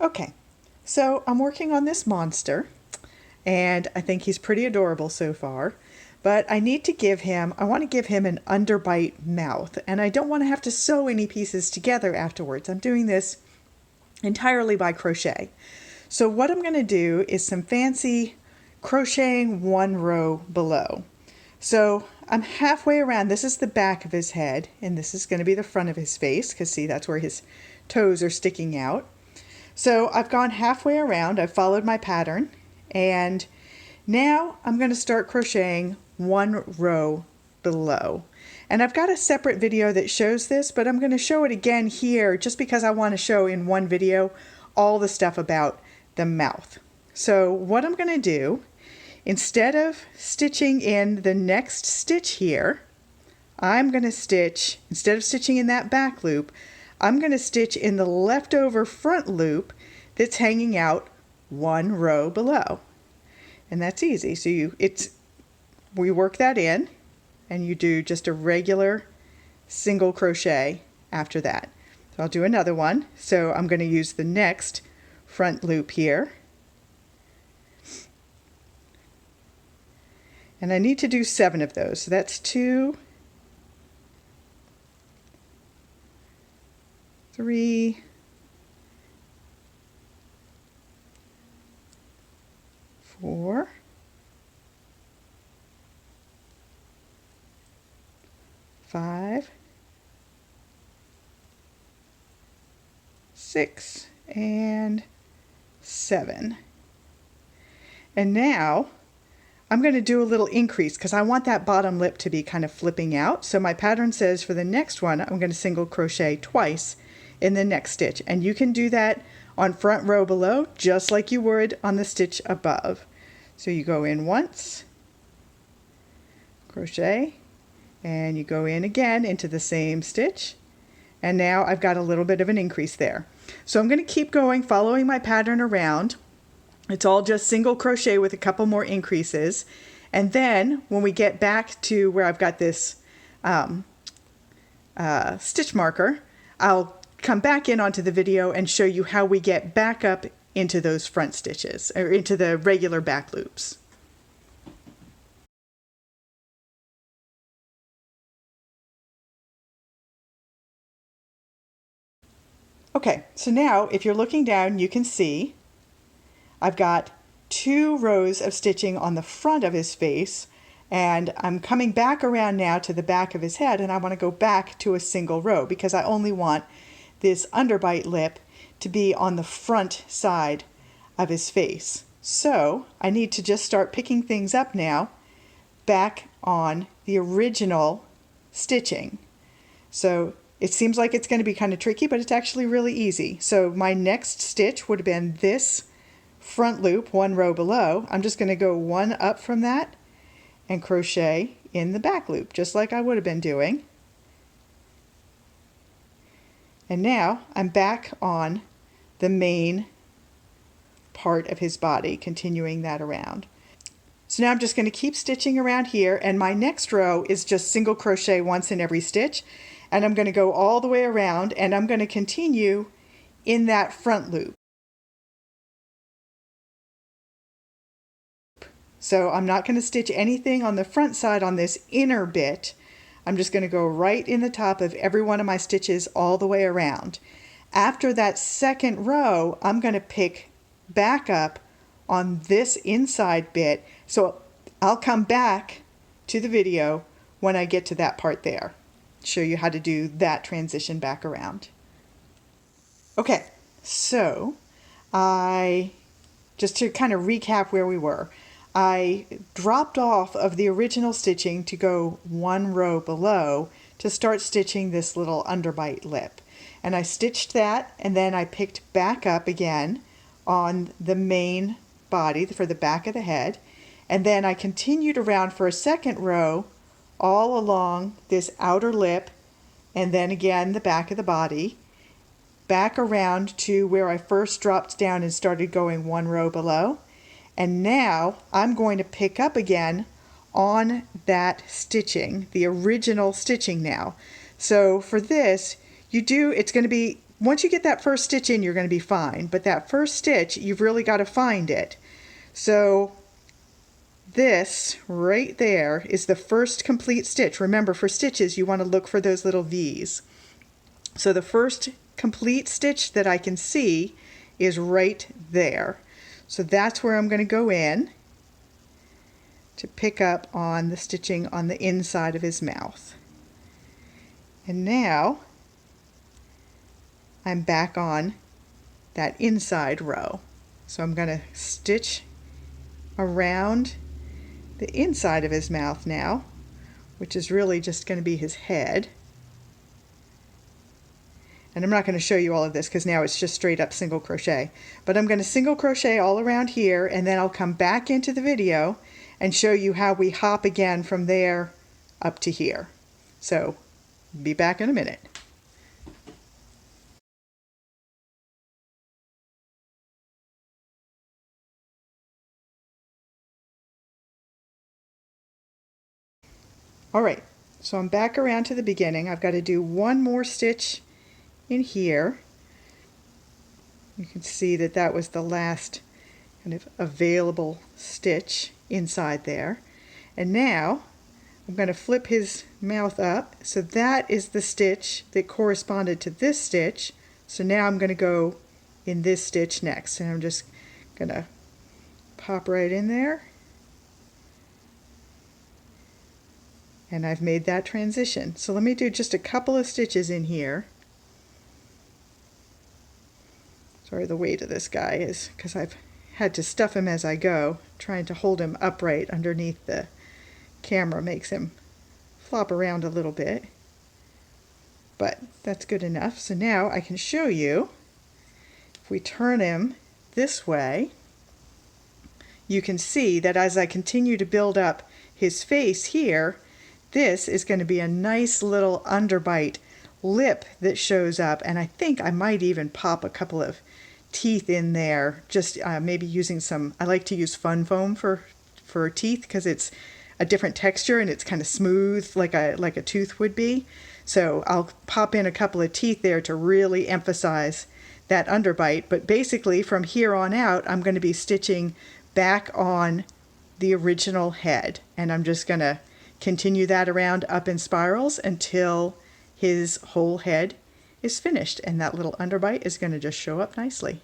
Okay, so I'm working on this monster, and I think he's pretty adorable so far, but I want to give him an underbite mouth, and I don't want to have to sew any pieces together afterwards. I'm doing this entirely by crochet. So what I'm going to do is some fancy crocheting one row below. So I'm halfway around. This is the back of his head, and this is going to be the front of his face, because see, that's where his toes are sticking out. So I've gone halfway around, I've followed my pattern, and now I'm going to start crocheting one row below. And I've got a separate video that shows this, but I'm going to show it again here just because I want to show in one video all the stuff about the mouth. So what I'm going to do, instead of stitching in the next stitch here, I'm going to stitch, instead of stitching in that back loop, I'm going to stitch in the leftover front loop that's hanging out one row below. And that's easy. So we work that in, and you do just a regular single crochet after that. So I'll do another one. So I'm going to use the next front loop here. And I need to do 7 of those. So that's 2, 3, 4, 5, 6, and 7. And now I'm going to do a little increase because I want that bottom lip to be kind of flipping out. So my pattern says for the next one, I'm going to single crochet twice in the next stitch. And you can do that on front row below just like you would on the stitch above. So you go in once, crochet, and you go in again into the same stitch. And now I've got a little bit of an increase there. So I'm going to keep going, following my pattern around. It's all just single crochet with a couple more increases. And then when we get back to where I've got this stitch marker, I'll come back in onto the video and show you how we get back up into those front stitches, or into the regular back loops. Okay, so now if you're looking down, you can see I've got 2 rows of stitching on the front of his face, and I'm coming back around now to the back of his head, and I want to go back to a single row because I only want this underbite lip to be on the front side of his face. So I need to just start picking things up now back on the original stitching. So it seems like it's going to be kind of tricky, but it's actually really easy. So my next stitch would have been this front loop, 1 row below. I'm just going to go 1 up from that and crochet in the back loop, just like I would have been doing. And now I'm back on the main part of his body, continuing that around. So now I'm just going to keep stitching around here, and my next row is just single crochet once in every stitch, and I'm going to go all the way around, and I'm going to continue in that front loop. So I'm not going to stitch anything on the front side on this inner bit. I'm just going to go right in the top of every one of my stitches all the way around. After that second row, I'm going to pick back up on this inside bit. So I'll come back to the video when I get to that part there. Show you how to do that transition back around. Okay, so just to kind of recap where we were, I dropped off of the original stitching to go 1 row below to start stitching this little underbite lip. And I stitched that, and then I picked back up again on the main body for the back of the head. And then I continued around for a second row all along this outer lip, and then again the back of the body, back around to where I first dropped down and started going 1 row below. And now I'm going to pick up again on that stitching, the original stitching now. So for this, it's going to be once you get that first stitch in, you're going to be fine. But that first stitch, you've really got to find it. So this right there is the first complete stitch. Remember, for stitches, you want to look for those little V's. So the first complete stitch that I can see is right there. So that's where I'm going to go in to pick up on the stitching on the inside of his mouth. And now I'm back on that inside row. So I'm going to stitch around the inside of his mouth now, which is really just going to be his head. And I'm not going to show you all of this because now it's just straight up single crochet. But I'm going to single crochet all around here, and then I'll come back into the video and show you how we hop again from there up to here. So be back in a minute. Alright, so I'm back around to the beginning. I've got to do one more stitch in here. You can see that that was the last kind of available stitch inside there. And now I'm going to flip his mouth up. So that is the stitch that corresponded to this stitch. So now I'm going to go in this stitch next. And I'm just going to pop right in there. And I've made that transition. So let me do just a couple of stitches in here. Sorry, the weight of this guy is because I've had to stuff him as I go. Trying to hold him upright underneath the camera makes him flop around a little bit. But that's good enough. So now I can show you, if we turn him this way, you can see that as I continue to build up his face here, this is going to be a nice little underbite lip that shows up, and I think I might even pop a couple of teeth in there, just maybe using some, I like to use fun foam for teeth because it's a different texture and it's kind of smooth like a tooth would be. So I'll pop in a couple of teeth there to really emphasize that underbite. But basically from here on out I'm going to be stitching back on the original head, and I'm just going to continue that around up in spirals until his whole head is finished, and that little underbite is going to just show up nicely.